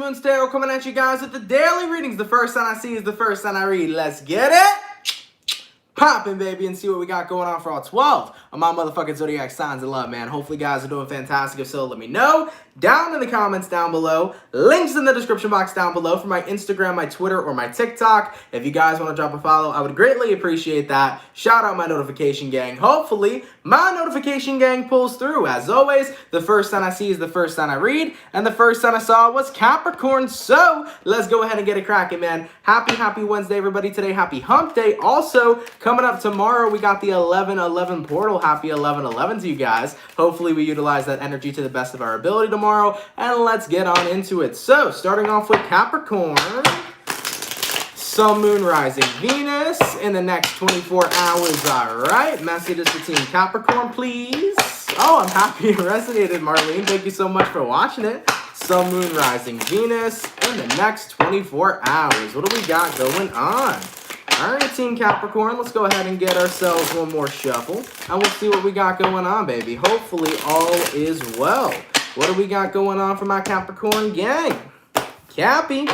CancerMoonsTarot coming at you guys with the daily readings. The first sign I see is the first sign I read. Let's get it poppin', baby, and see what we got going on for all 12 of my motherfucking zodiac signs of love, man. Hopefully, guys are doing fantastic. If so, let me know down in the comments down below. Links in the description box down below for my Instagram, my Twitter, or my TikTok. If you guys want to drop a follow, I would greatly appreciate that. Shout out my notification gang. Hopefully, my notification gang pulls through. As always, the first sign I see is the first sign I read, and the first sign I saw was Capricorn. So, let's go ahead and get it cracking, man. Happy Wednesday, everybody. Today, happy hump day. Also, coming up tomorrow, we got the 11/11 portal. Happy 11/11 to you guys. Hopefully, we utilize that energy to the best of our ability tomorrow, and let's get on into it. So, starting off with Capricorn. Sun, Moon, Rising, Venus in the next 24 hours. All right, messages for Team Capricorn, please. Oh, I'm happy it resonated, Marlene. Thank you so much for watching it. Sun, Moon, Rising, Venus in the next 24 hours. What do we got going on? All right, Team Capricorn, let's go ahead and get ourselves one more shuffle, and we'll see what we got going on, baby. Hopefully, all is well. What do we got going on for my Capricorn gang? Cappy.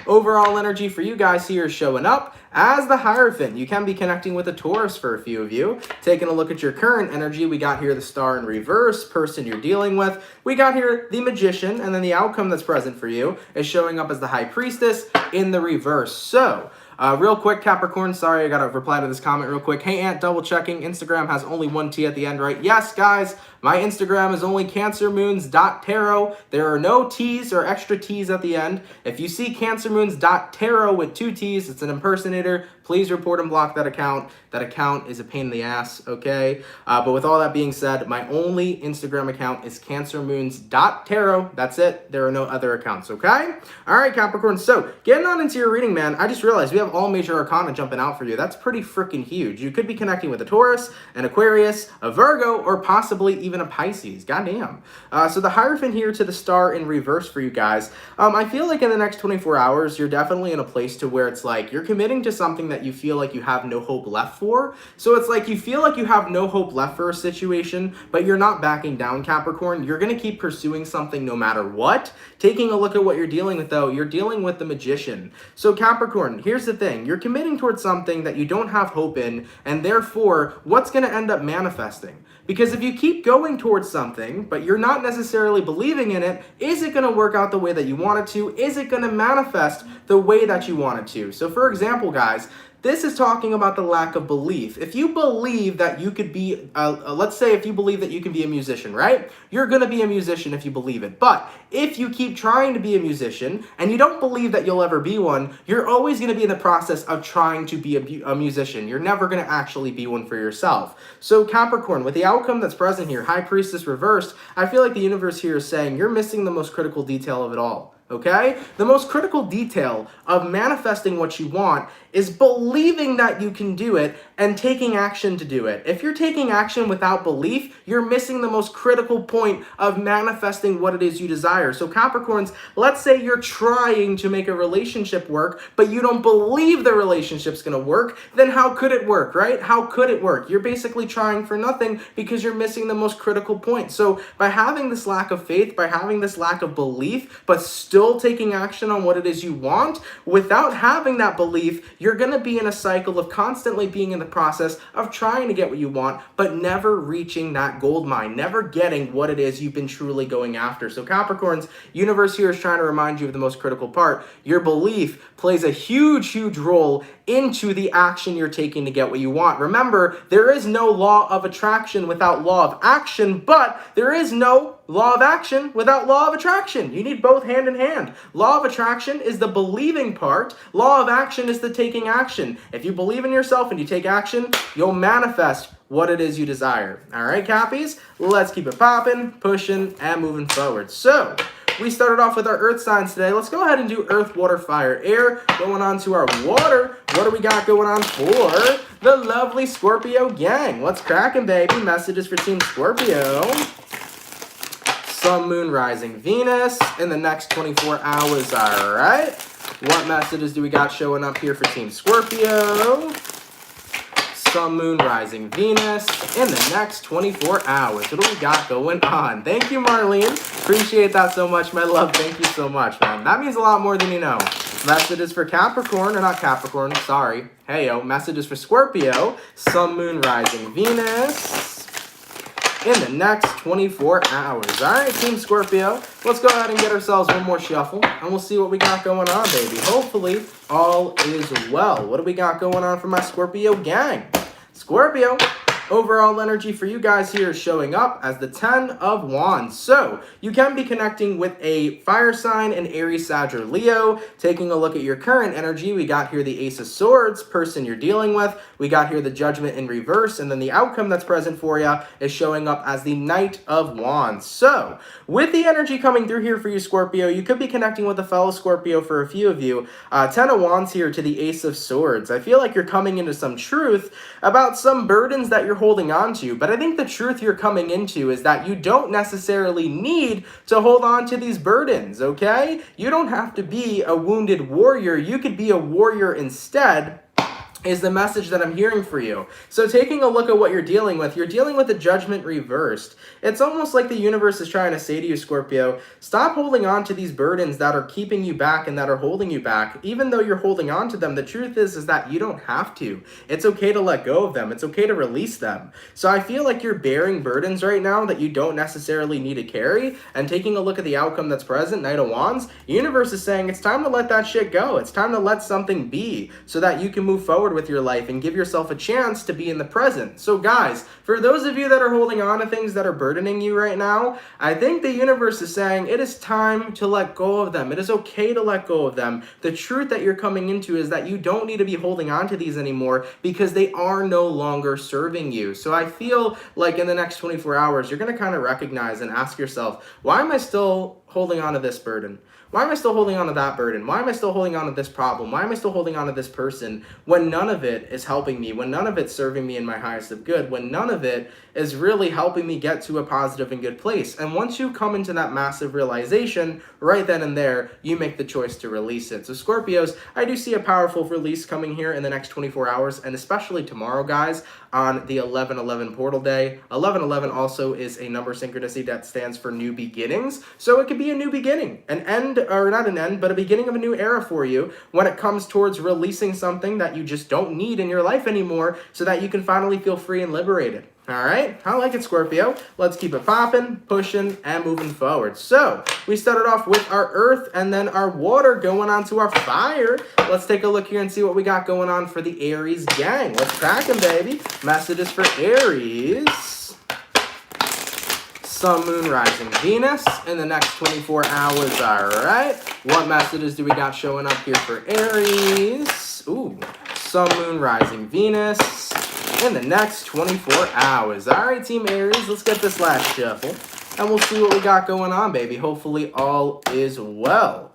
Overall energy for you guys here is showing up as the Hierophant. You can be connecting with a Taurus for a few of you. Taking a look at your current energy, we got here the Star in reverse, person you're dealing with. We got here the Magician, and then the outcome that's present for you is showing up as the High Priestess in the reverse. So, real quick, Capricorn, sorry, I gotta reply to this comment real quick. Hey, Aunt, double checking. Instagram has only one T at the end, right? Yes, guys, my Instagram is only CancerMoons.tarot. There are no T's or extra T's at the end. If you see CancerMoons.tarot with two T's, it's an impersonator. Please report and block that account. That account is a pain in the ass, okay? But with all that being said, my only Instagram account is CancerMoons.tarot. That's it. There are no other accounts, okay? All right, Capricorn. So, getting on into your reading, man, I just realized we have all major arcana jumping out for you. That's pretty freaking huge. You could be connecting with a Taurus, an Aquarius, a Virgo, or possibly even a Pisces. Goddamn. So the Hierophant here to the Star in reverse for you guys. I feel like in the next 24 hours, you're definitely in a place to where it's like you're committing to something that you feel like you have no hope left for. So it's like you feel like you have no hope left for a situation, but you're not backing down, Capricorn. You're going to keep pursuing something no matter what. Taking a look at what you're dealing with, though, you're dealing with the Magician. So Capricorn, here's the thing. You're committing towards something that you don't have hope in, and therefore, what's going to end up manifesting? Because if you keep going towards something, but you're not necessarily believing in it, is it going to work out the way that you want it to? Is it going to manifest the way that you want it to? So for example, guys, this is talking about the lack of belief. If you believe that you could be, let's say if you believe that you can be a musician, right? You're going to be a musician if you believe it. But if you keep trying to be a musician and you don't believe that you'll ever be one, you're always going to be in the process of trying to be a musician. You're never going to actually be one for yourself. So Capricorn, with the outcome that's present here, High Priestess reversed, I feel like the universe here is saying you're missing the most critical detail of it all. Okay? The most critical detail of manifesting what you want is believing that you can do it and taking action to do it. If you're taking action without belief, you're missing the most critical point of manifesting what it is you desire. So Capricorns, let's say you're trying to make a relationship work, but you don't believe the relationship's gonna work, then how could it work, right? How could it work? You're basically trying for nothing because you're missing the most critical point. So by having this lack of faith, by having this lack of belief, but still taking action on what it is you want, without having that belief, you're going to be in a cycle of constantly being in the process of trying to get what you want, but never reaching that gold mine, never getting what it is you've been truly going after. So Capricorns, universe here is trying to remind you of the most critical part. Your belief plays a huge role into the action you're taking to get what you want. Remember, there is no law of attraction without law of action, but there is no law of action without law of attraction. You need both hand in hand. Law of attraction is the believing part. Law of action is the taking action. If you believe in yourself and you take action, you'll manifest what it is you desire. All right, Cappies, let's keep it popping, pushing, and moving forward. So, we started off with our earth signs today. Let's go ahead and do earth, water, fire, air. Going on to our water. What do we got going on for the lovely Scorpio gang? What's cracking, baby? Messages for Team Scorpio. Sun, Moon, Rising, Venus in the next 24 hours. All right. What messages do we got showing up here for Team Scorpio? Sun, Moon, Rising, Venus in the next 24 hours. What do we got going on? Thank you, Marlene. Appreciate that so much, my love. Thank you so much, man. That means a lot more than you know. Messages for Capricorn, or not Capricorn, sorry. Heyo, messages for Scorpio, Sun, Moon, Rising, Venus in the next 24 hours. All right, Team Scorpio, let's go ahead and get ourselves one more shuffle, and we'll see what we got going on, baby. Hopefully, all is well. What do we got going on for my Scorpio gang? Scorpio, overall energy for you guys here is showing up as the 10 of Wands. So you can be connecting with a fire sign, an Aries, Sag, or Leo. Taking a look at your current energy, we got here the Ace of Swords, person you're dealing with. We got here the Judgment in reverse, and then the outcome that's present for you is showing up as the Knight of Wands. So with the energy coming through here for you, Scorpio, you could be connecting with a fellow Scorpio for a few of you. 10 of Wands here to the Ace of Swords. I feel like you're coming into some truth about some burdens that you're holding on to, but I think the truth you're coming into is that you don't necessarily need to hold on to these burdens, okay? You don't have to be a wounded warrior. You could be a warrior instead, is the message that I'm hearing for you. So taking a look at what you're dealing with the Judgment reversed. It's almost like the universe is trying to say to you, Scorpio, stop holding on to these burdens that are keeping you back and that are holding you back. Even though you're holding on to them, the truth is that you don't have to. It's okay to let go of them. It's okay to release them. So I feel like you're bearing burdens right now that you don't necessarily need to carry, and taking a look at the outcome that's present, Knight of Wands, the universe is saying it's time to let that shit go. It's time to let something be so that you can move forward with your life and give yourself a chance to be in the present. So guys, for those of you that are holding on to things that are burdening you right now, I think the universe is saying it is time to let go of them. It is okay to let go of them. The truth that you're coming into is that you don't need to be holding on to these anymore because they are no longer serving you. So I feel like in the next 24 hours, you're going to kind of recognize and ask yourself, why am I still holding on to this burden? Why am I still holding on to that burden? Why am I still holding on to this problem? Why am I still holding on to this person when none of it is helping me, when none of it's serving me in my highest of good, when none of it is really helping me get to a positive and good place? And once you come into that massive realization, right then and there, you make the choice to release it. So Scorpios, I do see a powerful release coming here in the next 24 hours, and especially tomorrow, guys, on the 11/11 portal day. 11/11 also is a number synchronicity that stands for new beginnings. So it could be a new beginning, an end, or not an end, but a beginning of a new era for you when it comes towards releasing something that you just don't need in your life anymore so that you can finally feel free and liberated. All right, I like it, Scorpio. Let's keep it popping, pushing, and moving forward. So we started off with our earth and then our water, going on to our fire. Let's take a look here and see what we got going on for the Aries gang. Let's crack them, baby. Messages for Aries. Sun, Moon, Rising, Venus in the next 24 hours. All right, what messages do we got showing up here for Aries? Ooh, Sun, Moon, Rising, Venus in the next 24 hours. All right, Team Aries, let's get this last shuffle, and we'll see what we got going on, baby. Hopefully all is well.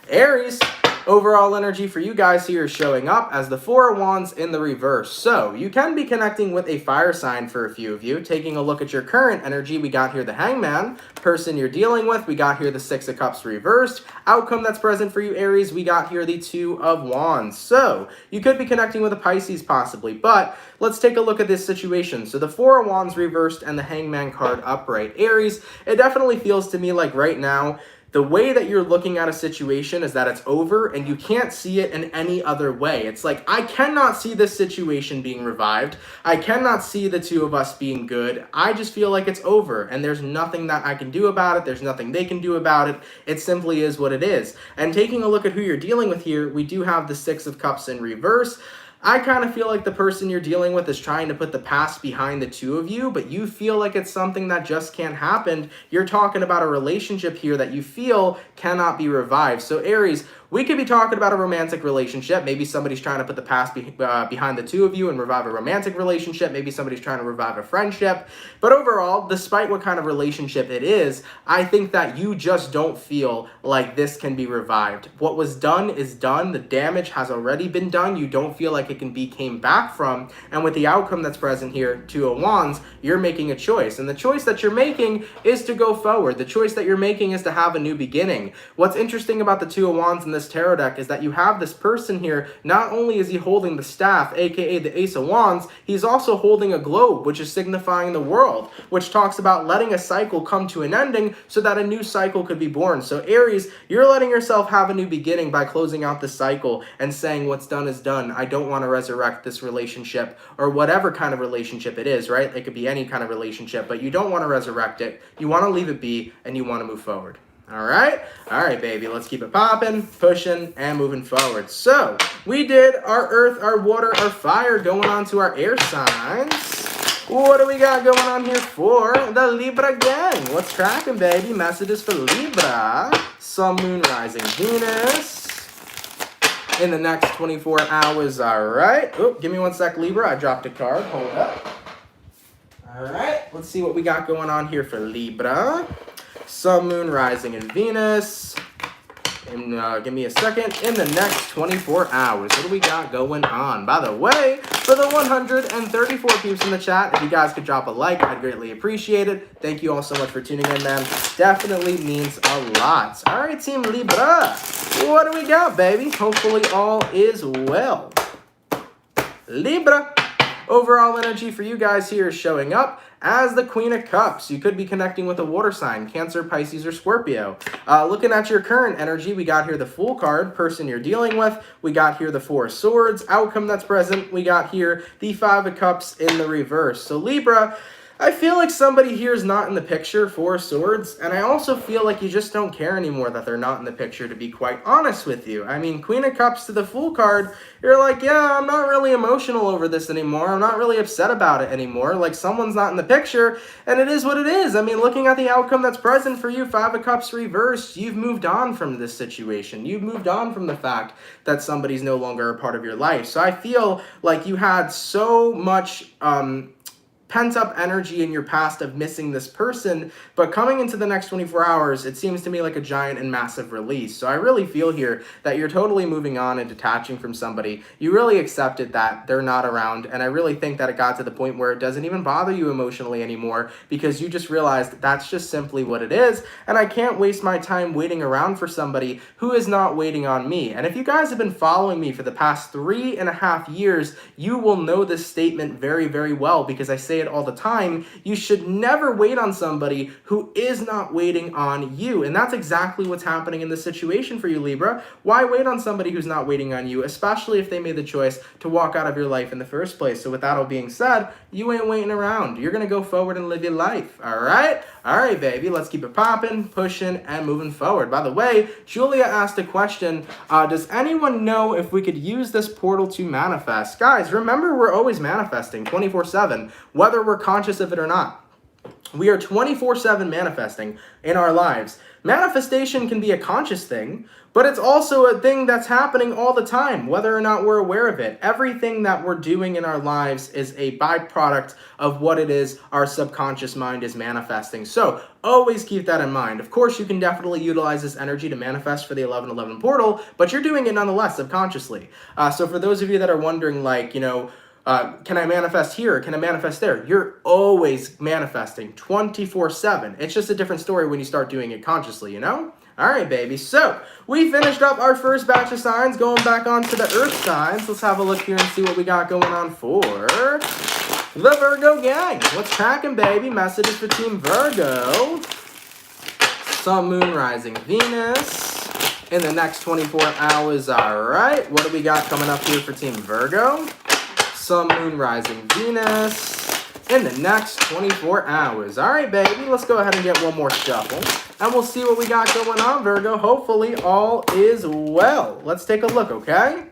Aries, overall energy for you guys here is showing up as the Four of Wands in the reverse. So you can be connecting with a fire sign for a few of you. Taking a look at your current energy, we got here the Hangman, person you're dealing with. We got here the Six of Cups reversed. Outcome that's present for you, Aries, we got here the Two of Wands. So you could be connecting with a Pisces possibly, but let's take a look at this situation. So the Four of Wands reversed and the Hangman card upright. Aries, it definitely feels to me like right now, the way that you're looking at a situation is that it's over and you can't see it in any other way. It's like, I cannot see this situation being revived. I cannot see the two of us being good. I just feel like it's over and there's nothing that I can do about it. There's nothing they can do about it. It simply is what it is. And taking a look at who you're dealing with here, we do have the Six of Cups in reverse. I kind of feel like the person you're dealing with is trying to put the past behind the two of you, but you feel like it's something that just can't happen. You're talking about a relationship here that you feel cannot be revived. So Aries, we could be talking about a romantic relationship. Maybe somebody's trying to put the past behind the two of you and revive a romantic relationship. Maybe somebody's trying to revive a friendship. But overall, despite what kind of relationship it is, I think that you just don't feel like this can be revived. What was done is done. The damage has already been done. You don't feel like it can be came back from. And with the outcome that's present here, Two of Wands, you're making a choice. And the choice that you're making is to go forward. The choice that you're making is to have a new beginning. What's interesting about the Two of Wands in this tarot deck is that you have this person here. Not only is he holding the staff, aka the Ace of Wands, he's also holding a globe, which is signifying the world, which talks about letting a cycle come to an ending so that a new cycle could be born. So Aries, you're letting yourself have a new beginning by closing out the cycle and saying what's done is done. I don't want to resurrect this relationship, or whatever kind of relationship it is, right? It could be any kind of relationship, but you don't want to resurrect it. You want to leave it be, and you want to move forward. All right, baby, let's keep it popping, pushing, and moving forward. So we did our earth, our water, our fire, going on to our air signs. What do we got going on here for the Libra gang? What's cracking, baby? Messages for Libra. Sun, Moon, Rising, Venus in the next 24 hours. All right. Oh, give me one sec, Libra. I dropped a card. Hold up. All right. Let's see what we got going on here for Libra. Sun, Moon, Rising, and Venus. And give me a second. In the next 24 hours, what do we got going on? By the way, for the 134 peeps in the chat, if you guys could drop a like, I'd greatly appreciate it. Thank you all so much for tuning in, man. Definitely means a lot. All right, Team Libra. What do we got, baby? Hopefully all is well. Libra. Overall energy for you guys here is showing up as the Queen of Cups. You could be connecting with a water sign, Cancer, Pisces, or Scorpio. Looking at your current energy, we got here the Fool card, person you're dealing with. We got here the Four of Swords, outcome that's present. We got here the Five of Cups in the reverse. So Libra, I feel like somebody here is not in the picture, Four of Swords, and I also feel like you just don't care anymore that they're not in the picture, to be quite honest with you. I mean, Queen of Cups to the Fool card, you're like, yeah, I'm not really emotional over this anymore. I'm not really upset about it anymore. Like, someone's not in the picture, and it is what it is. I mean, looking at the outcome that's present for you, Five of Cups reversed, you've moved on from this situation. You've moved on from the fact that somebody's no longer a part of your life. So I feel like you had so much pent-up energy in your past of missing this person, but coming into the next 24 hours, it seems to me like a giant and massive release. So I really feel here that you're totally moving on and detaching from somebody. You really accepted that they're not around, and I really think that it got to the point where it doesn't even bother you emotionally anymore, because you just realized that's just simply what it is, and I can't waste my time waiting around for somebody who is not waiting on me. And if you guys have been following me for the past 3.5 years, you will know this statement very, very well, because I say it all the time. You should never wait on somebody who is not waiting on you. And that's exactly what's happening in this situation for you, Libra. Why wait on somebody who's not waiting on you, especially if they made the choice to walk out of your life in the first place? So with that all being said, you ain't waiting around. You're going to go forward and live your life. All right? All right, baby. Let's keep it popping, pushing, and moving forward. By the way, Julia asked a question. Does anyone know if we could use this portal to manifest? Guys, remember, we're always manifesting 24/7, whether we're conscious of it or not. We are 24/7 manifesting in our lives. Manifestation can be a conscious thing, but it's also a thing that's happening all the time, whether or not we're aware of it. Everything that we're doing in our lives is a byproduct of what it is our subconscious mind is manifesting. So always keep that in mind. Of course, you can definitely utilize this energy to manifest for the 1111 portal, but you're doing it nonetheless subconsciously. So for those of you that are wondering, like, you know, can I manifest here? Can I manifest there? You're always manifesting 24/7. It's just a different story when you start doing it consciously, you know? All right, baby. So we finished up our first batch of signs, going back onto the earth signs. Let's have a look here and see what we got going on for the Virgo gang. What's cracking, baby? Messages for Team Virgo. Sun, Moon, Rising, Venus in the next 24 hours. All right. What do we got coming up here for Team Virgo? Sun, Moon, Rising, Venus in the next 24 hours. All right, baby, let's go ahead and get one more shuffle, and we'll see what we got going on, Virgo. Hopefully all is well. Let's take a look, okay?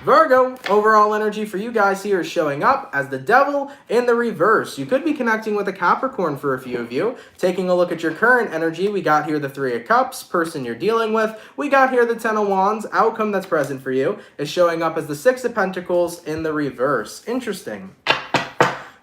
Virgo, overall energy for you guys here is showing up as the Devil in the reverse. You could be connecting with a Capricorn for a few of you. Taking a look at your current energy, we got here the Three of Cups, person you're dealing with. We got here the Ten of Wands, outcome that's present for you is showing up as the Six of Pentacles in the reverse. Interesting.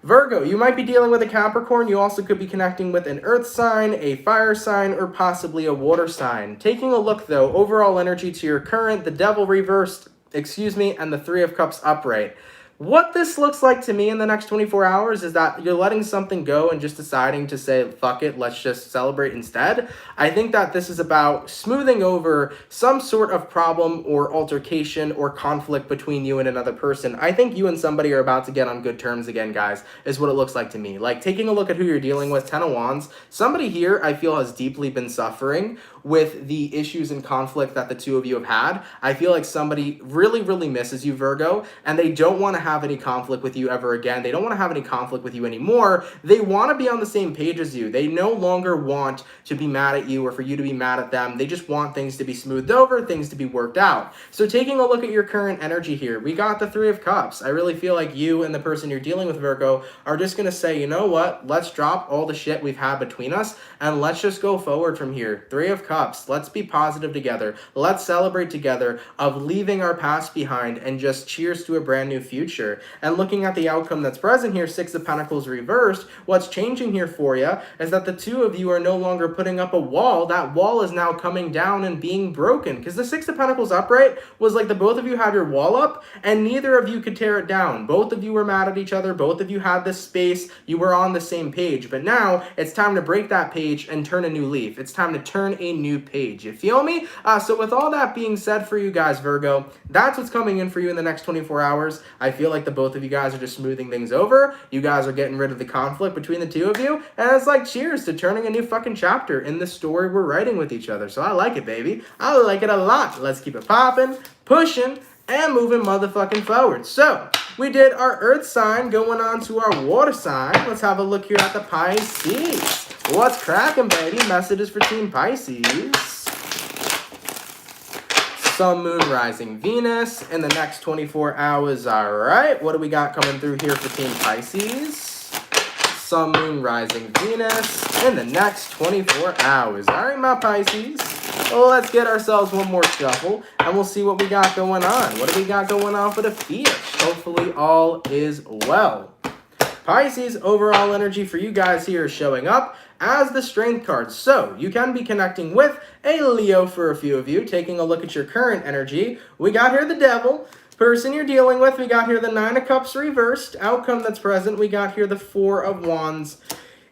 Virgo, you might be dealing with a Capricorn. You also could be connecting with an earth sign, a fire sign, or possibly a water sign. Taking a look, though, overall energy to your current, the Devil reversed, and the Three of Cups upright. What this looks like to me in the next 24 hours is that you're letting something go and just deciding to say, fuck it, let's just celebrate instead. I think that this is about smoothing over some sort of problem or altercation or conflict between you and another person. I think you and somebody are about to get on good terms again, guys, is what it looks like to me. Like, taking a look at who you're dealing with, 10 of Wands, somebody here I feel has deeply been suffering with the issues and conflict that the two of you have had. I feel like somebody really, really misses you, Virgo, and they don't want to have any conflict with you ever again. They don't want to have any conflict with you anymore. They want to be on the same page as you. They no longer want to be mad at you or for you to be mad at them. They just want things to be smoothed over, things to be worked out. So taking a look at your current energy here, we got the Three of Cups. I really feel like you and the person you're dealing with, Virgo, are just going to say, you know what, let's drop all the shit we've had between us and let's just go forward from here. Three of Cups. Let's be positive together. Let's celebrate together of leaving our past behind and just cheers to a brand new future. And looking at the outcome that's present here, Six of Pentacles reversed, what's changing here for you is that the two of you are no longer putting up a wall. That wall is now coming down and being broken, because the Six of Pentacles upright was like the both of you had your wall up and neither of you could tear it down. Both of you were mad at each other. Both of you had this space. You were on the same page. But now it's time to break that page and turn a new leaf. It's time to turn a new page. You feel me? So with all that being said for you guys, Virgo, that's what's coming in for you in the next 24 hours. I feel like the both of you guys are just smoothing things over. You guys are getting rid of the conflict between the two of you. And it's like cheers to turning a new fucking chapter in the story we're writing with each other. So I like it, baby. I like it a lot. Let's keep it popping, pushing, and moving motherfucking forward. So we did our earth sign, going on to our water sign. Let's have a look here at the Pisces. What's cracking, baby? Messages for Team Pisces. Sun, Moon, Rising, Venus in the next 24 hours. All right, what do we got coming through here for Team Pisces? Sun, Moon, Rising, Venus in the next 24 hours. All right, my Pisces. Well, let's get ourselves one more shuffle, and we'll see what we got going on. What do we got going on for the fish? Hopefully all is well. Pisces, overall energy for you guys here is showing up as the Strength card. So you can be connecting with a Leo for a few of you. Taking a look at your current energy, we got here the Devil. Person you're dealing with, we got here the Nine of Cups reversed. Outcome that's present, we got here the Four of Wands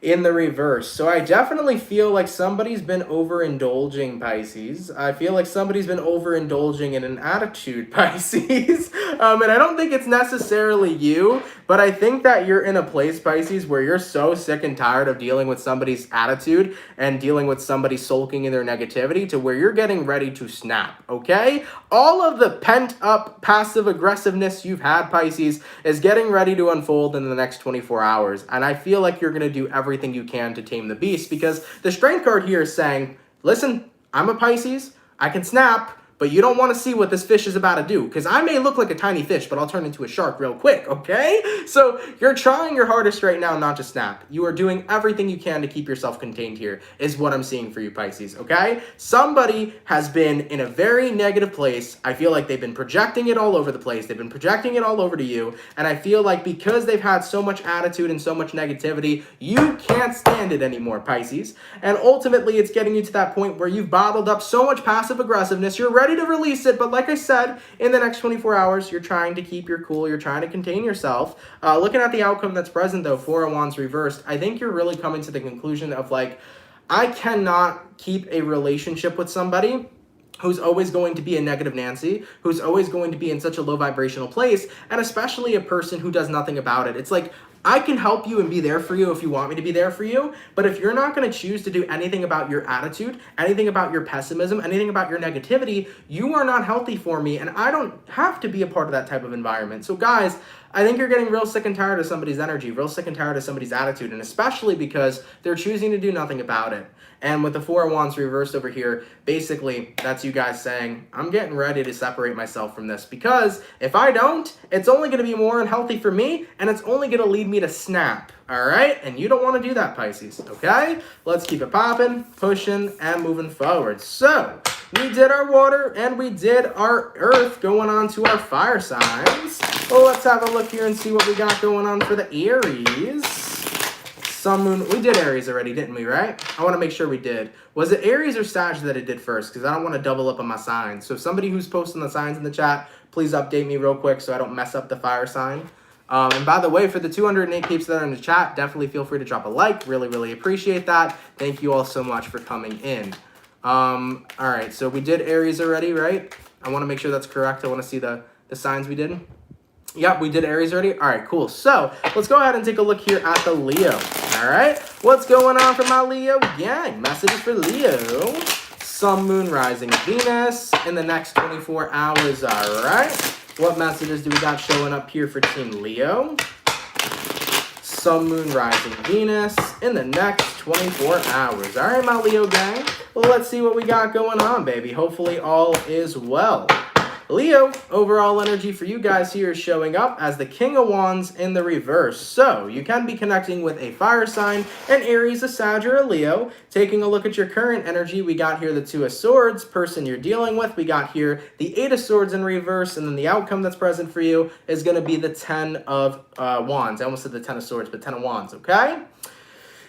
in the reverse. So I definitely feel like somebody's been overindulging, Pisces. I feel like somebody's been overindulging in an attitude, Pisces. And I don't think it's necessarily you, but I think that you're in a place, Pisces, where you're so sick and tired of dealing with somebody's attitude and dealing with somebody sulking in their negativity to where you're getting ready to snap, okay? All of the pent-up passive aggressiveness you've had, Pisces, is getting ready to unfold in the next 24 hours. And I feel like you're going to do everything you can to tame the beast, because the Strength card here is saying, listen, I'm a Pisces, I can snap, but you don't want to see what this fish is about to do, because I may look like a tiny fish, but I'll turn into a shark real quick, okay? So you're trying your hardest right now not to snap. You are doing everything you can to keep yourself contained here, is what I'm seeing for you, Pisces, okay? Somebody has been in a very negative place. I feel like they've been projecting it all over the place. They've been projecting it all over to you, and I feel like because they've had so much attitude and so much negativity, you can't stand it anymore, Pisces. And ultimately, it's getting you to that point where you've bottled up so much passive aggressiveness, you're ready to release it, but like I said, in the next 24 hours, you're trying to keep your cool, you're trying to contain yourself. Looking at the outcome that's present, though, Four of Wands reversed, I think you're really coming to the conclusion of, like, I cannot keep a relationship with somebody who's always going to be a negative Nancy, who's always going to be in such a low vibrational place, and especially a person who does nothing about it. It's like, I can help you and be there for you if you want me to be there for you, but if you're not going to choose to do anything about your attitude, anything about your pessimism, anything about your negativity, you are not healthy for me, and I don't have to be a part of that type of environment. So guys, I think you're getting real sick and tired of somebody's energy, real sick and tired of somebody's attitude, and especially because they're choosing to do nothing about it. And with the Four of Wands reversed over here, basically, that's you guys saying, I'm getting ready to separate myself from this, because if I don't, it's only going to be more unhealthy for me, and it's only going to lead me to snap, all right? And you don't want to do that, Pisces, okay? Let's keep it popping, pushing, and moving forward. So we did our water, and we did our earth, going on to our fire signs. Well, let's have a look here and see what we got going on for the Aries. Sun, Moon. We did Aries already, didn't we, right? I want to make sure we did. Was it Aries or Sag that I did first? Because I don't want to double up on my signs. So if somebody who's posting the signs in the chat, please update me real quick so I don't mess up the fire sign. And by the way, for the 208 peeps that are in the chat, definitely feel free to drop a like. Really, really appreciate that. Thank you all so much for coming in. All right, so we did Aries already, right? I want to make sure that's correct. I want to see the signs we did. Yep, we did Aries already. All right, cool. So let's go ahead and take a look here at the Leo. All right, what's going on for my Leo gang? Messages for Leo. Sun, Moon, Rising, Venus in the next 24 hours. All right, what messages do we got showing up here for Team Leo? Sun, Moon, Rising, Venus in the next 24 hours. All right, my Leo gang. Well, let's see what we got going on, baby. Hopefully all is well. Leo, overall energy for you guys here is showing up as the King of Wands in the reverse. So you can be connecting with a fire sign, an Aries, a Sag, or a Leo. Taking a look at your current energy, we got here the Two of Swords, person you're dealing with. We got here the Eight of Swords in reverse, and then the outcome that's present for you is going to be the Ten of Wands. I almost said the Ten of Swords, but Ten of Wands, okay?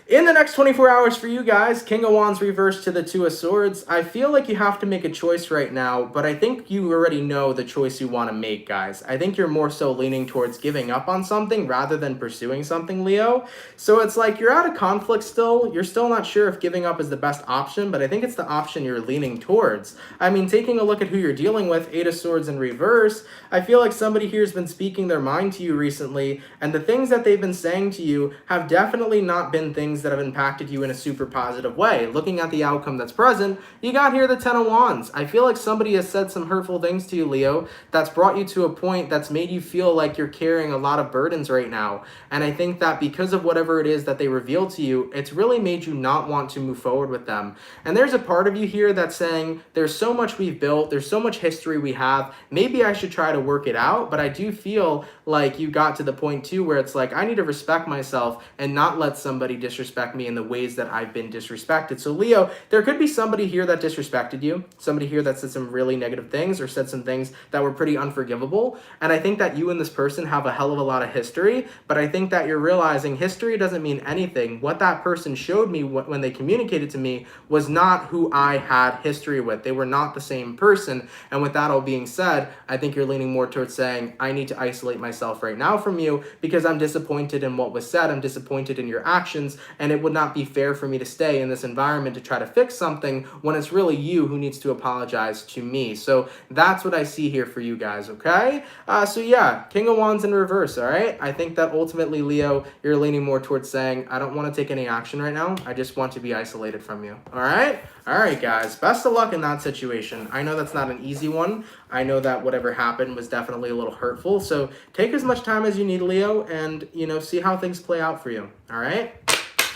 In the next 24 hours for you guys, King of Wands reversed to the Two of Swords. I feel like you have to make a choice right now, but I think you already know the choice you want to make, guys. I think you're more so leaning towards giving up on something rather than pursuing something, Leo. So it's like you're out of conflict still. You're still not sure if giving up is the best option, but I think it's the option you're leaning towards. I mean, taking a look at who you're dealing with, Eight of Swords in reverse, I feel like somebody here has been speaking their mind to you recently, and the things that they've been saying to you have definitely not been things that have impacted you in a super positive way. Looking at the outcome that's present, you got here the Ten of Wands. I feel like somebody has said some hurtful things to you, Leo, that's brought you to a point that's made you feel like you're carrying a lot of burdens right now. And I think that because of whatever it is that they revealed to you, it's really made you not want to move forward with them. And there's a part of you here that's saying, there's so much we've built, there's so much history we have, maybe I should try to work it out. But I do feel like you got to the point too where it's like, I need to respect myself and not let somebody disrespect me in the ways that I've been disrespected. So Leo, there could be somebody here that disrespected you, somebody here that said some really negative things or said some things that were pretty unforgivable. And I think that you and this person have a hell of a lot of history, but I think that you're realizing history doesn't mean anything. What that person showed me when they communicated to me was not who I had history with. They were not the same person. And with that all being said, I think you're leaning more towards saying, I need to isolate myself right now from you because I'm disappointed in what was said. I'm disappointed in your actions, and it would not be fair for me to stay in this environment to try to fix something when it's really you who needs to apologize to me. So that's what I see here for you guys, okay? So yeah, King of Wands in reverse, all right? I think that ultimately, Leo, you're leaning more towards saying, I don't want to take any action right now. I just want to be isolated from you, all right? All right, guys, best of luck in that situation. I know that's not an easy one. I know that whatever happened was definitely a little hurtful. So take as much time as you need, Leo, and, you know, see how things play out for you, all right?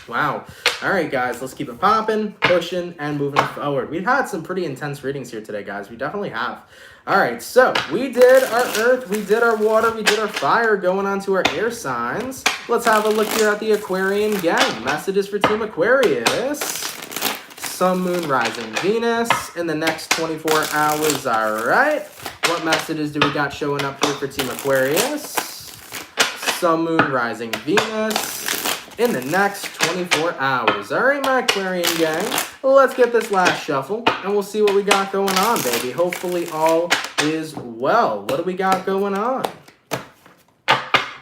Wow. All right, guys, let's keep it popping, pushing, and moving forward. We've had some pretty intense readings here today, guys. We definitely have. All right, so we did our earth, we did our water, we did our fire, going on to our air signs. Let's have a look here at the Aquarian gang. Messages for Team Aquarius. Sun, Moon, Rising, Venus in the next 24 hours, all right? What messages do we got showing up here for Team Aquarius? Sun, Moon, Rising, Venus in the next 24 hours. All right, my Aquarian gang, let's get this last shuffle, and we'll see what we got going on, baby. Hopefully all is well. What do we got going on?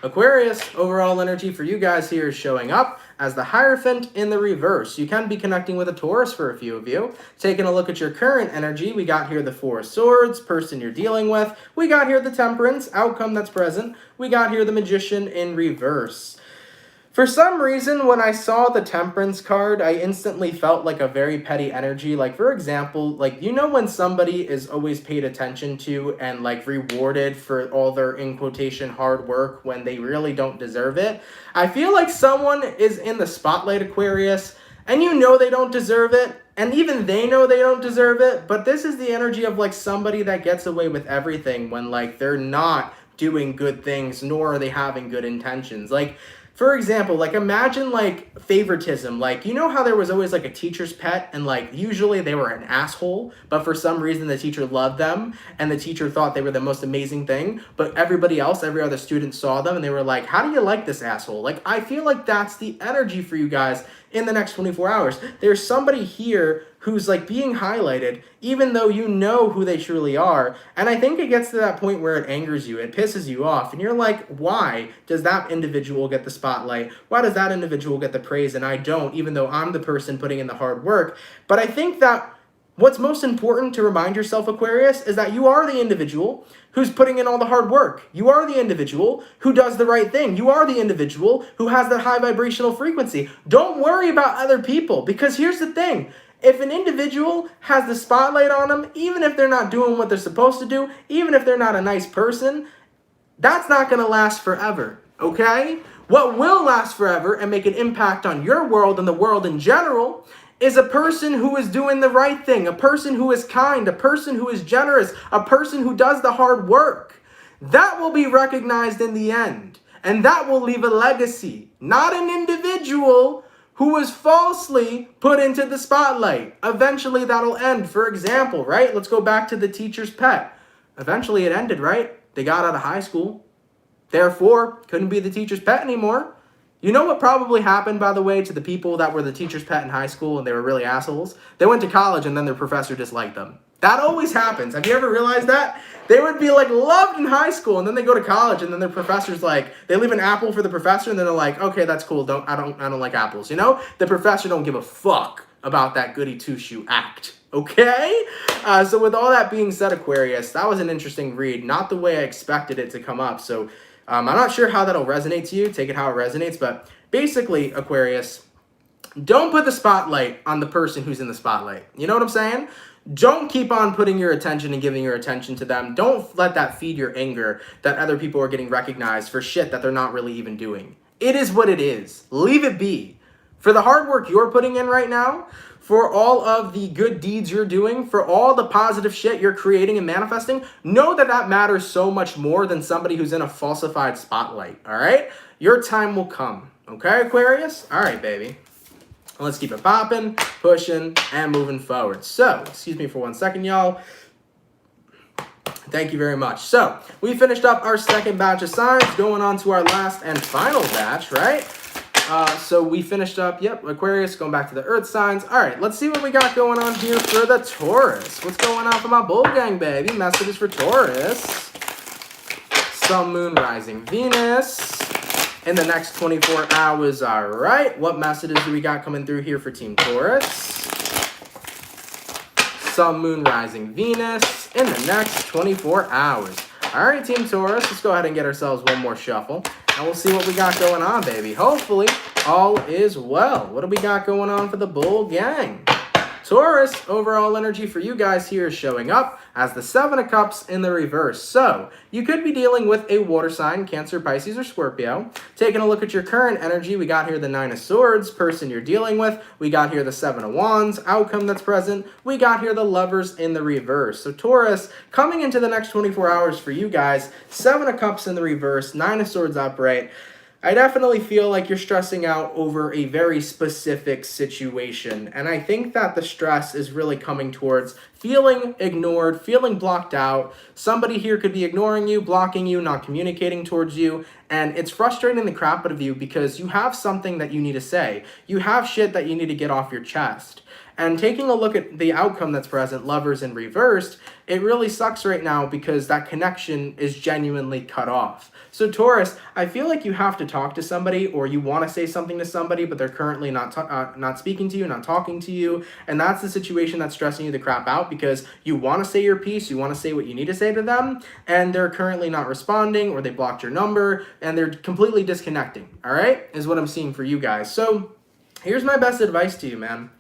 Aquarius, overall energy for you guys here is showing up as the Hierophant in the reverse. You can be connecting with a Taurus for a few of you. Taking a look at your current energy, we got here the Four of Swords, person you're dealing with. We got here the Temperance, outcome that's present. We got here the Magician in reverse. For some reason, when I saw the Temperance card, I instantly felt like a very petty energy. Like, for example, like, you know when somebody is always paid attention to and, like, rewarded for all their, in quotation, hard work when they really don't deserve it? I feel like someone is in the spotlight, Aquarius, and you know they don't deserve it, and even they know they don't deserve it, but this is the energy of, like, somebody that gets away with everything when, like, they're not doing good things, nor are they having good intentions. Like, For example, like imagine like favoritism. Like, you know how there was always like a teacher's pet and like usually they were an asshole, but for some reason the teacher loved them and the teacher thought they were the most amazing thing, but everybody else, every other student saw them and they were like, how do you like this asshole? Like, I feel like that's the energy for you guys in the next 24 hours. There's somebody here who's like being highlighted, even though you know who they truly are. And I think it gets to that point where it angers you, it pisses you off, and you're like, why does that individual get the spotlight? Why does that individual get the praise and I don't, even though I'm the person putting in the hard work? But I think that what's most important to remind yourself, Aquarius, is that you are the individual who's putting in all the hard work. You are the individual who does the right thing. You are the individual who has that high vibrational frequency. Don't worry about other people, because here's the thing. If an individual has the spotlight on them, even if they're not doing what they're supposed to do, even if they're not a nice person, that's not going to last forever, okay? What will last forever and make an impact on your world and the world in general is a person who is doing the right thing, a person who is kind, a person who is generous, a person who does the hard work. That will be recognized in the end, and that will leave a legacy, not an individual who was falsely put into the spotlight. Eventually that'll end. For example, right? Let's go back to the teacher's pet. Eventually it ended, right? They got out of high school. Therefore, couldn't be the teacher's pet anymore. You know what probably happened, by the way, to the people that were the teacher's pet in high school and they were really assholes? They went to college and then their professor disliked them. That always happens. Have you ever realized that? They would be like loved in high school and then they go to college and then their professor's like, they leave an apple for the professor and then they're like, okay, that's cool. I don't like apples. You know, the professor don't give a fuck about that goody two-shoe act. Okay? So with all that being said, Aquarius, that was an interesting read. Not the way I expected it to come up. So I'm not sure how that'll resonate to you. Take it how it resonates. But basically, Aquarius, don't put the spotlight on the person who's in the spotlight. You know what I'm saying? Don't keep on putting your attention and giving your attention to them. Don't let that feed your anger that other people are getting recognized for shit that they're not really even doing. It is what it is. Leave it be. For the hard work you're putting in right now, for all of the good deeds you're doing, for all the positive shit you're creating and manifesting, know that that matters so much more than somebody who's in a falsified spotlight, all right? Your time will come, okay, Aquarius? All right, baby. Let's keep it popping, pushing, and moving forward. So, excuse me for 1 second, y'all. Thank you very much. So, we finished up our second batch of signs, going on to our last and final batch, right? So we finished up, yep, Aquarius, going back to the earth signs. All right, let's see what we got going on here for the Taurus. What's going on for my bull gang, baby? Messages for Taurus. Sun, Moon, Rising, Venus. In the next 24 hours, all right. What messages do we got coming through here for Team Taurus? Sun, Moon, Rising, Venus. In the next 24 hours. All right, Team Taurus, let's go ahead and get ourselves one more shuffle. And we'll see what we got going on, baby. Hopefully, all is well. What do we got going on for the bull gang? Taurus, overall energy for you guys here is showing up as the Seven of Cups in the reverse. So, you could be dealing with a water sign, Cancer, Pisces, or Scorpio. Taking a look at your current energy, we got here the Nine of Swords, person you're dealing with. We got here the Seven of Wands, outcome that's present. We got here the Lovers in the reverse. So, Taurus, coming into the next 24 hours for you guys, Seven of Cups in the reverse, Nine of Swords upright. I definitely feel like you're stressing out over a very specific situation. And I think that the stress is really coming towards feeling ignored, feeling blocked out. Somebody here could be ignoring you, blocking you, not communicating towards you. And it's frustrating the crap out of you because you have something that you need to say. You have shit that you need to get off your chest. And taking a look at the outcome that's present, Lovers in reversed, it really sucks right now because that connection is genuinely cut off. So Taurus, I feel like you have to talk to somebody or you want to say something to somebody, but they're currently not speaking to you, not talking to you. And that's the situation that's stressing you the crap out because you want to say your piece, you want to say what you need to say to them, and they're currently not responding or they blocked your number and they're completely disconnecting, all right, is what I'm seeing for you guys. So here's my best advice to you, man.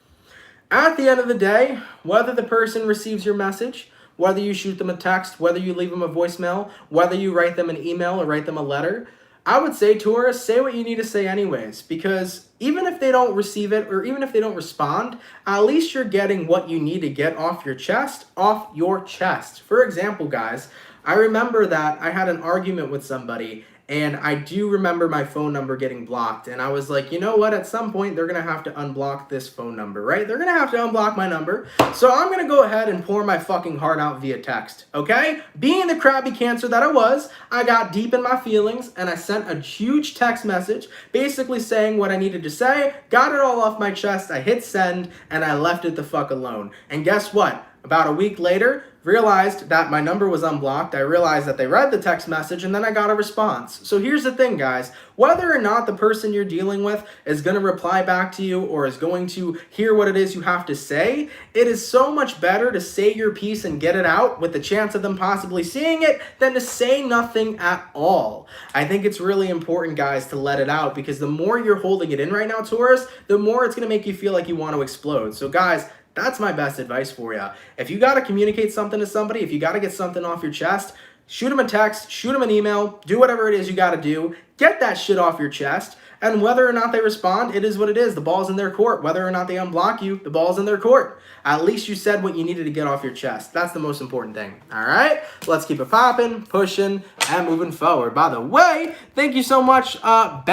At the end of the day, whether the person receives your message, whether you shoot them a text, whether you leave them a voicemail, whether you write them an email or write them a letter, I would say, Taurus, say what you need to say anyways, because even if they don't receive it or even if they don't respond, at least you're getting what you need to get off your chest. For example, guys, I remember that I had an argument with somebody and I do remember my phone number getting blocked, and I was like, you know what, at some point they're gonna have to unblock this phone number, right? They're gonna have to unblock my number, so I'm gonna go ahead and pour my fucking heart out via text, okay? Being the crabby Cancer that I was, I got deep in my feelings, and I sent a huge text message basically saying what I needed to say, got it all off my chest, I hit send, and I left it the fuck alone. And guess what? About a week later, realized that my number was unblocked. I realized that they read the text message, and then I got a response. So here's the thing, guys. Whether or not the person you're dealing with is going to reply back to you or is going to hear what it is you have to say, it is so much better to say your piece and get it out with the chance of them possibly seeing it than to say nothing at all. I think it's really important, guys, to let it out, because the more you're holding it in right now, Taurus, the more it's going to make you feel like you want to explode. So guys, that's my best advice for you. If you got to communicate something to somebody, if you got to get something off your chest, shoot them a text, shoot them an email, do whatever it is you got to do. Get that shit off your chest. And whether or not they respond, it is what it is. The ball's in their court. Whether or not they unblock you, the ball's in their court. At least you said what you needed to get off your chest. That's the most important thing. All right? Let's keep it popping, pushing, and moving forward. By the way, thank you so much, I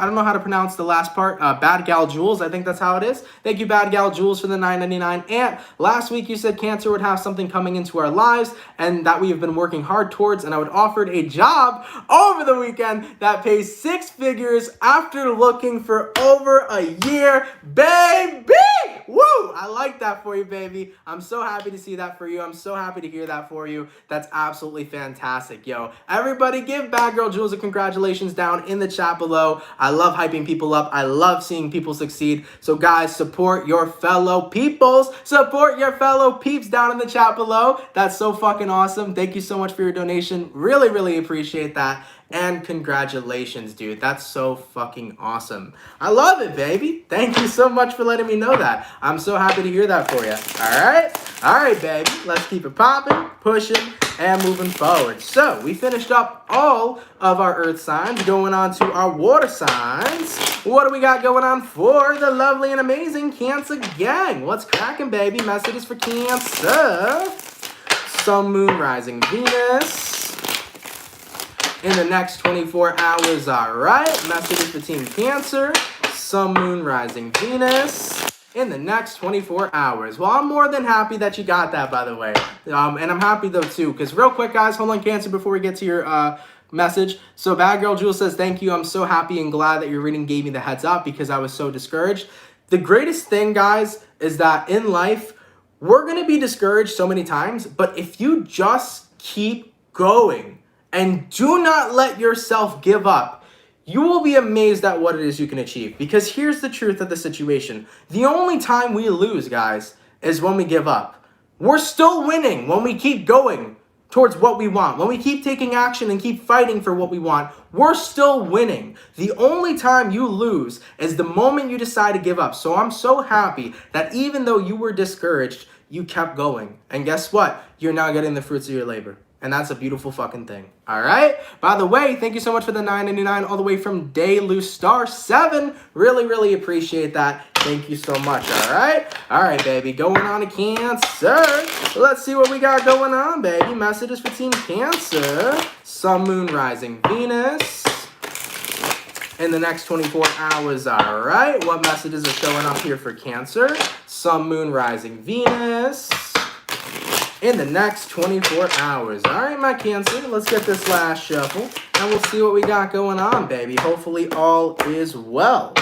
don't know how to pronounce the last part, Bad Gal Jules. I think that's how it is. Thank you, Bad Gal Jules, for the $9.99. And last week you said Cancer would have something coming into our lives and that we have been working hard towards, and I would offered a job over the weekend that pays 6 figures after looking for over a year, baby! Woo! I like that for you, baby. I'm so happy to see that for you. I'm so happy to hear that for you. That's absolutely fantastic, yo. Everybody give Bad Girl Jules a congratulations down in the chat below. I love hyping people up. I love seeing people succeed. So guys, support your fellow peoples. Support your fellow peeps down in the chat below. That's so fucking awesome. Thank you so much for your donation. Really, really appreciate that. And congratulations, dude. That's so fucking awesome. I love it, baby. Thank you so much for letting me know that. I'm so happy to hear that for you. All right? All right, baby. Let's keep it popping, pushing, and moving forward. So we finished up all of our earth signs, going on to our water signs. What do we got going on for the lovely and amazing Cancer gang? What's cracking, baby? Messages for Cancer. Sun, Moon, Rising, Venus in the next 24 hours. All right, messages for Team Cancer, Sun, Moon, Rising, Venus in the next 24 hours. Well, I'm more than happy that you got that, by the way. And I'm happy, though, too, because real quick, guys, hold on, Cancer, before we get to your message. So Bad Girl Jewel says, thank you. I'm so happy and glad that your reading gave me the heads up because I was so discouraged. The greatest thing, guys, is that in life, we're going to be discouraged so many times, but if you just keep going, and do not let yourself give up, you will be amazed at what it is you can achieve. Because here's the truth of the situation. The only time we lose, guys, is when we give up. We're still winning when we keep going towards what we want. When we keep taking action and keep fighting for what we want, we're still winning. The only time you lose is the moment you decide to give up. So I'm so happy that even though you were discouraged, you kept going. And guess what? You're now getting the fruits of your labor. And that's a beautiful fucking thing. All right? By the way, thank you so much for the $9.99 all the way from Daylu Star 7. Really, really appreciate that. Thank you so much. All right? All right, baby. Going on to Cancer. Let's see what we got going on, baby. Messages for Team Cancer. Sun, Moon, Rising, Venus in the next 24 hours. All right? What messages are showing up here for Cancer? Sun, Moon, Rising, Venus in the next 24 hours. All right, my Cancer, let's get this last shuffle, and we'll see what we got going on, baby. Hopefully all is well.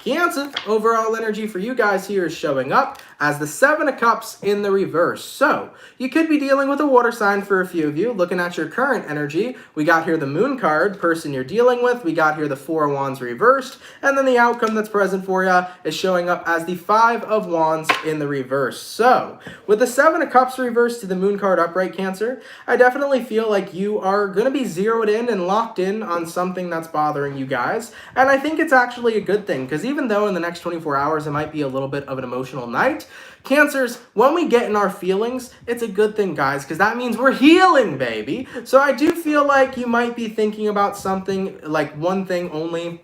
Cancer, overall energy for you guys here is showing up as the 7 of Cups in the reverse. So, you could be dealing with a water sign for a few of you. Looking at your current energy, we got here the Moon card, person you're dealing with. We got here the 4 of Wands reversed. And then the outcome that's present for you is showing up as the 5 of Wands in the reverse. So, with the 7 of Cups reversed to the Moon card upright, Cancer, I definitely feel like you are going to be zeroed in and locked in on something that's bothering you guys. And I think it's actually a good thing, because even though in the next 24 hours it might be a little bit of an emotional night, Cancers, when we get in our feelings, it's a good thing, guys, because that means we're healing, baby. So I do feel like you might be thinking about something, like one thing only.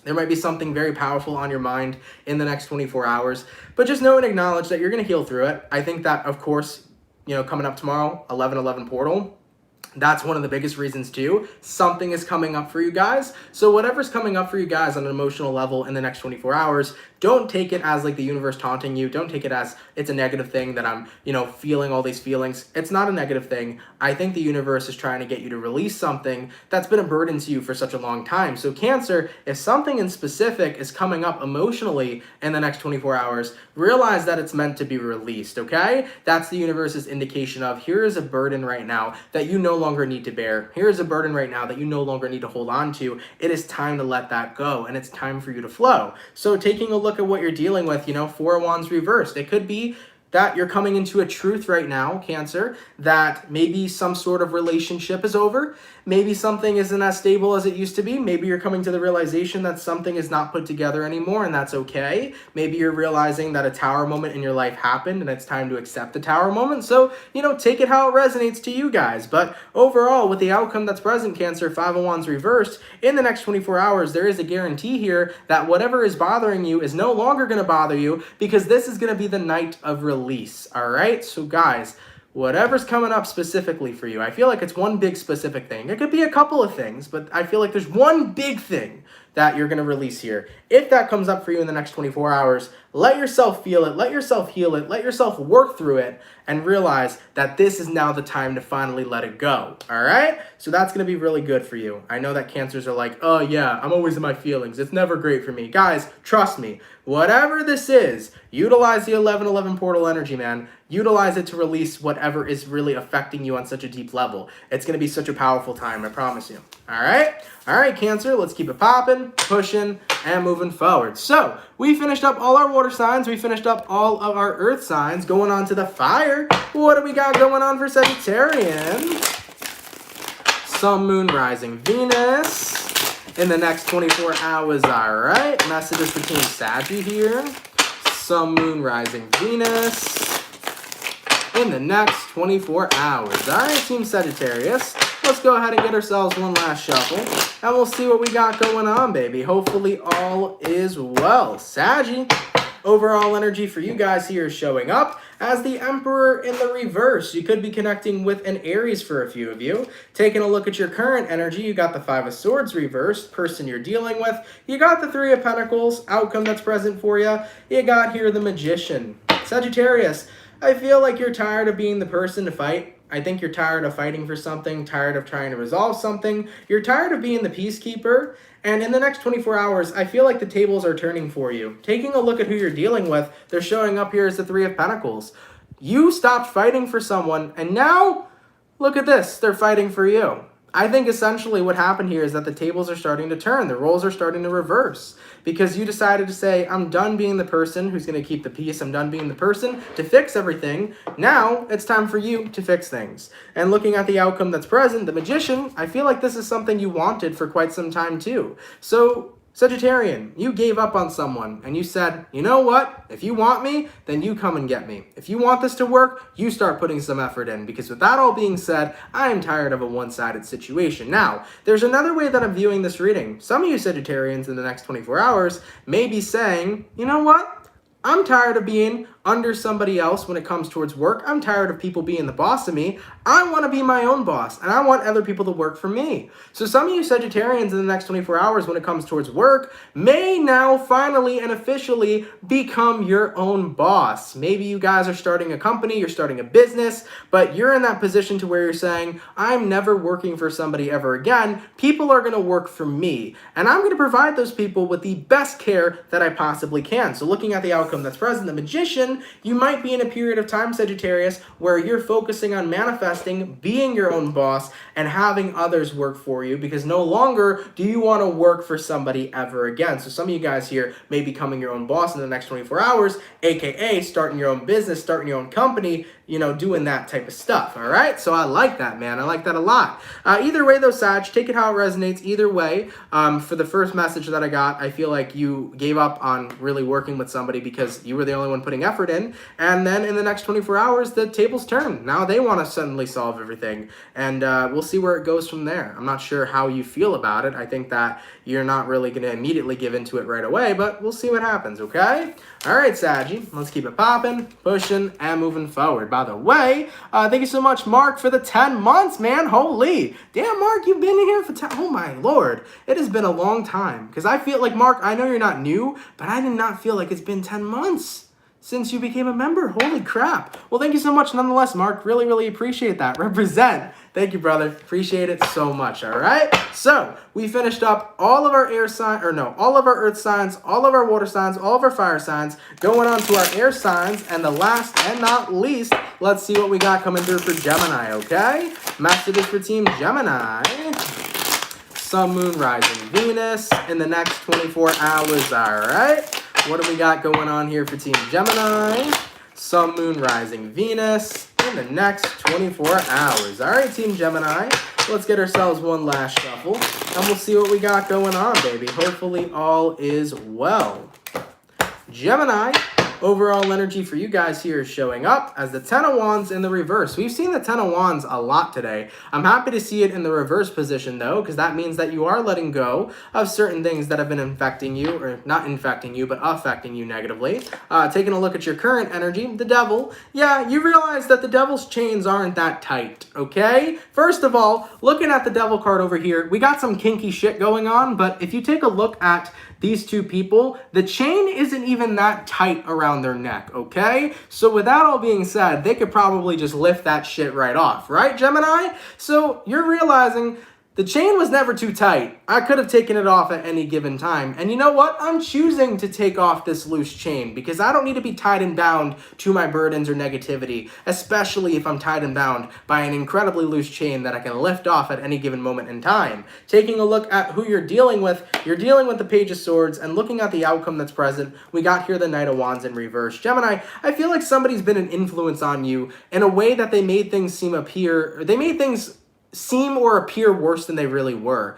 There might be something very powerful on your mind in the next 24 hours. But just know and acknowledge that you're going to heal through it. I think that, of course, you know, coming up tomorrow, 11/11 portal, That's one of the biggest reasons too. Something is coming up for you guys. So whatever's coming up for you guys on an emotional level in the next 24 hours, don't take it as like the universe taunting you. Don't take it as it's a negative thing that I'm, feeling all these feelings. It's not a negative thing. I think the universe is trying to get you to release something that's been a burden to you for such a long time. So Cancer, if something in specific is coming up emotionally in the next 24 hours, realize that it's meant to be released, okay? That's the universe's indication of here is a burden right now that you no longer need to bear. Here is a burden right now that you no longer need to hold on to. It is time to let that go, and it's time for you to flow. So taking a look at what you're dealing with, Four of Wands reversed. It could be that you're coming into a truth right now, Cancer, that maybe some sort of relationship is over. Maybe something isn't as stable as it used to be. Maybe you're coming to the realization that something is not put together anymore, and that's okay. Maybe you're realizing that a tower moment in your life happened, and it's time to accept the tower moment. So, take it how it resonates to you guys. But overall, with the outcome that's present, Cancer, Five of Wands reversed, in the next 24 hours, there is a guarantee here that whatever is bothering you is no longer going to bother you, because this is going to be the night of release, all right? So, guys, whatever's coming up specifically for you, I feel like it's one big specific thing. It could be a couple of things, but I feel like there's one big thing that you're going to release here. If that comes up for you in the next 24 hours, let yourself feel it, let yourself heal it, let yourself work through it, and realize that this is now the time to finally let it go, all right? So that's going to be really good for you. I know that Cancers are like, oh yeah, I'm always in my feelings. It's never great for me. Guys, trust me, whatever this is, utilize the 1111 portal energy, man. Utilize it to release whatever is really affecting you on such a deep level. It's going to be such a powerful time, I promise you. All right? All right, Cancer, let's keep it popping, pushing, and moving forward. So, we finished up all our water signs. We finished up all of our earth signs. Going on to the fire. What do we got going on for Sagittarian? Sun, Moon, Rising, Venus in the next 24 hours, all right? Messages for Team Saggy here. Sun, Moon, Rising, Venus in the next 24 hours. All right, Team Sagittarius, let's go ahead and get ourselves one last shuffle, and we'll see what we got going on, baby. Hopefully all is well. Saggy, overall energy for you guys here is showing up as the Emperor in the reverse. You could be connecting with an Aries for a few of you. Taking a look at your current energy, you got the Five of Swords reversed, person you're dealing with. You got the Three of Pentacles, outcome that's present for you. You got here the Magician. Sagittarius, I feel like you're tired of being the person to fight. I think you're tired of fighting for something, tired of trying to resolve something. You're tired of being the peacekeeper. And in the next 24 hours, I feel like the tables are turning for you. Taking a look at who you're dealing with, they're showing up here as the Three of Pentacles. You stopped fighting for someone, and now, look at this, they're fighting for you. I think essentially what happened here is that the tables are starting to turn. The roles are starting to reverse because you decided to say, I'm done being the person who's going to keep the peace. I'm done being the person to fix everything. Now it's time for you to fix things. And looking at the outcome that's present, the Magician, I feel like this is something you wanted for quite some time too. So Sagittarian, you gave up on someone and you said, you know what? If you want me, then you come and get me. If you want this to work, you start putting some effort in, because with that all being said, I am tired of a one-sided situation. Now, there's another way that I'm viewing this reading. Some of you Sagittarians in the next 24 hours may be saying, you know what? I'm tired of being under somebody else when it comes towards work. I'm tired of people being the boss of me. I want to be my own boss, and I want other people to work for me. So some of you Sagittarians in the next 24 hours when it comes towards work may now finally and officially become your own boss. Maybe you guys are starting a company, you're starting a business, but you're in that position to where you're saying, I'm never working for somebody ever again. People are going to work for me, and I'm going to provide those people with the best care that I possibly can. So looking at the outcome that's present, the Magician, you might be in a period of time, Sagittarius, where you're focusing on manifesting, being your own boss, and having others work for you, because no longer do you want to work for somebody ever again. So some of you guys here may be becoming your own boss in the next 24 hours, aka starting your own business, starting your own company, doing that type of stuff, all right? So I like that, man. I like that a lot. Either way, though, Sag, take it how it resonates. Either way, for the first message that I got, I feel like you gave up on really working with somebody because you were the only one putting effort in, and then in the next 24 hours, the tables turn. Now they want to suddenly solve everything, and we'll see where it goes from there. I'm not sure how you feel about it. I think that you're not really going to immediately give into it right away, but we'll see what happens, okay? All right, Saggy, let's keep it popping, pushing, and moving forward. by the way. Thank you so much, Mark, for the 10 months, man. Holy. Damn, Mark, you've been in here for 10. Oh, my Lord. It has been a long time. Because I feel like, Mark, I know you're not new, but I did not feel like it's been 10 months since you became a member. Holy crap. Well, thank you so much nonetheless, Mark. Really, really appreciate that. Represent. Thank you, brother. Appreciate it so much, all right? So, we finished up all of our all of our earth signs, all of our water signs, all of our fire signs, going on to our air signs, and the last and not least, let's see what we got coming through for Gemini, okay? Messages for Team Gemini. Sun, Moon, Rising, Venus in the next 24 hours, all right? What do we got going on here for Team Gemini? Sun, Moon, Rising, Venus in the next 24 hours. All right, Team Gemini, let's get ourselves one last shuffle, and we'll see what we got going on, baby. Hopefully all is well. Gemini, overall energy for you guys here is showing up as the 10 of Wands in the reverse. We've seen the 10 of Wands a lot today. I'm happy to see it in the reverse position, though, because that means that you are letting go of certain things that have been infecting you, or not infecting you, but affecting you negatively. Taking a look at your current energy, the Devil. Yeah, you realize that the Devil's chains aren't that tight, okay? First of all, looking at the Devil card over here, we got some kinky shit going on, but if you take a look at these two people, the chain isn't even that tight around their neck, okay? So with that all being said, they could probably just lift that shit right off, right, Gemini? So you're realizing the chain was never too tight. I could have taken it off at any given time. And you know what? I'm choosing to take off this loose chain because I don't need to be tied and bound to my burdens or negativity, especially if I'm tied and bound by an incredibly loose chain that I can lift off at any given moment in time. Taking a look at who you're dealing with the Page of Swords, and looking at the outcome that's present, we got here the Knight of Wands in reverse. Gemini, I feel like somebody's been an influence on you in a way that they made things seem or appear worse than they really were.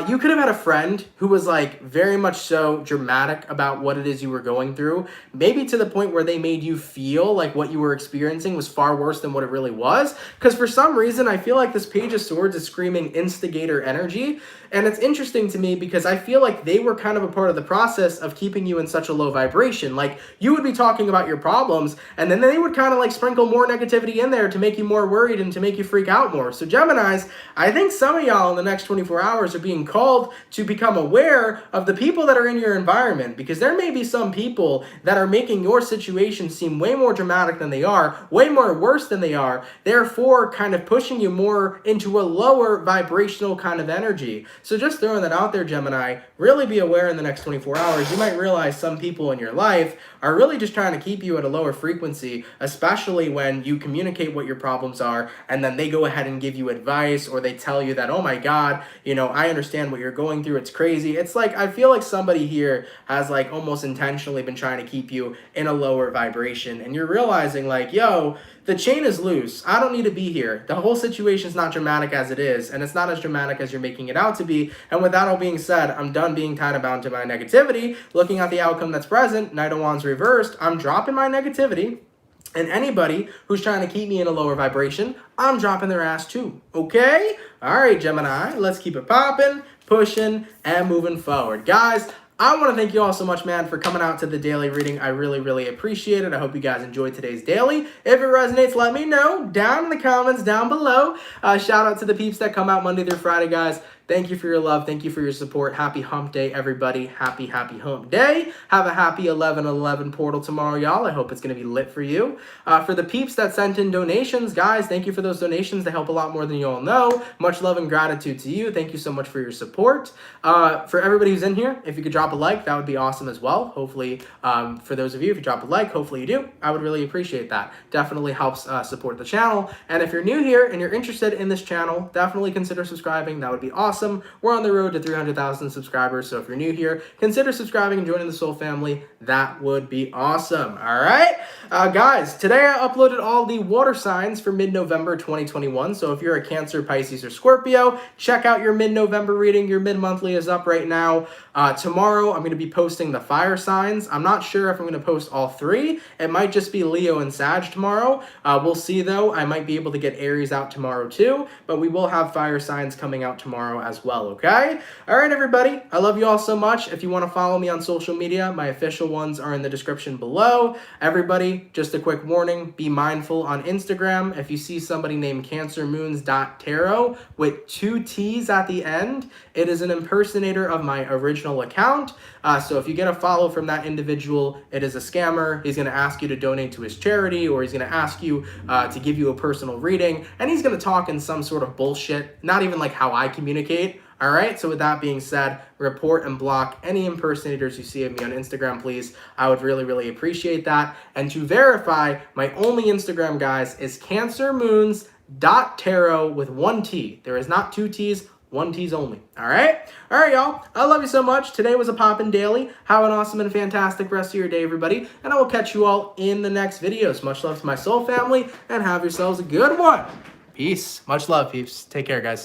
You could have had a friend who was like very much so dramatic about what it is you were going through, maybe to the point where they made you feel like what you were experiencing was far worse than what it really was. Because for some reason, I feel like this Page of Swords is screaming instigator energy. And it's interesting to me because I feel like they were kind of a part of the process of keeping you in such a low vibration. Like, you would be talking about your problems, and then they would kind of like sprinkle more negativity in there to make you more worried and to make you freak out more. So Geminis, I think some of y'all in the next 24 hours are being called to become aware of the people that are in your environment, because there may be some people that are making your situation seem way more dramatic than they are, way more worse than they are, therefore kind of pushing you more into a lower vibrational kind of energy. So just throwing that out there, Gemini, really be aware in the next 24 hours. You might realize some people in your life are really just trying to keep you at a lower frequency, especially when you communicate what your problems are, and then they go ahead and give you advice, or they tell you that, oh my God, you know, I understand what you're going through. It's crazy. It's like, I feel like somebody here has like almost intentionally been trying to keep you in a lower vibration, and you're realizing like, yo, the chain is loose. I don't need to be here. The whole situation is not dramatic as it is, and it's not as dramatic as you're making it out to be. And with that all being said, I'm done being tied and bound to my negativity. Looking at the outcome that's present, Knight of Wands reversed, I'm dropping my negativity. And anybody who's trying to keep me in a lower vibration, I'm dropping their ass too. Okay? All right, Gemini, let's keep it popping, pushing, and moving forward. Guys, I want to thank you all so much, man, for coming out to the daily reading. I really, really appreciate it. I hope you guys enjoyed today's daily. If it resonates, let me know down in the comments down below. Shout out to the peeps that come out Monday through Friday, guys. Thank you for your love. Thank you for your support. Happy hump day, everybody. Happy, happy hump day. Have a happy 11/11 portal tomorrow, y'all. I hope it's going to be lit for you. For the peeps that sent in donations, guys, thank you for those donations. They help a lot more than you all know. Much love and gratitude to you. Thank you so much for your support. For everybody who's in here, if you could drop a like, that would be awesome as well. Hopefully, for those of you, if you drop a like, hopefully you do. I would really appreciate that. Definitely helps support the channel. And if you're new here and you're interested in this channel, definitely consider subscribing. That would be awesome. We're on the road to 300,000 subscribers, so if you're new here, consider subscribing and joining the Soul family. That would be awesome. All right, guys, today I uploaded all the water signs for mid-November 2021, so if you're a Cancer, Pisces, or Scorpio, check out your mid-November reading. Your mid-monthly is up right now. Tomorrow, I'm going to be posting the fire signs. I'm not sure if I'm going to post all three. It might just be Leo and Sag tomorrow. We'll see, though. I might be able to get Aries out tomorrow, too, but we will have fire signs coming out tomorrow as well, okay? All right, everybody. I love you all so much. If you want to follow me on social media, my official ones are in the description below. Everybody, just a quick warning, be mindful on Instagram. If you see somebody named CancerMoonsTarot with 2 T's at the end, it is an impersonator of my original account. So if you get a follow from that individual, it is a scammer. He's going to ask you to donate to his charity, or he's going to ask you to give you a personal reading, and he's going to talk in some sort of bullshit, not even like how I communicate. All right, so with that being said, report and block any impersonators you see of me on Instagram, please. I would really, really appreciate that. And to verify, my only Instagram, guys, is CancerMoons.tarot with 1 T. There is not 2 T's, 1 T's only. All right, y'all. I love you so much. Today was a poppin' daily. Have an awesome and fantastic rest of your day, everybody. And I will catch you all in the next videos. Much love to my soul family, and have yourselves a good one. Peace. Much love, peeps. Take care, guys.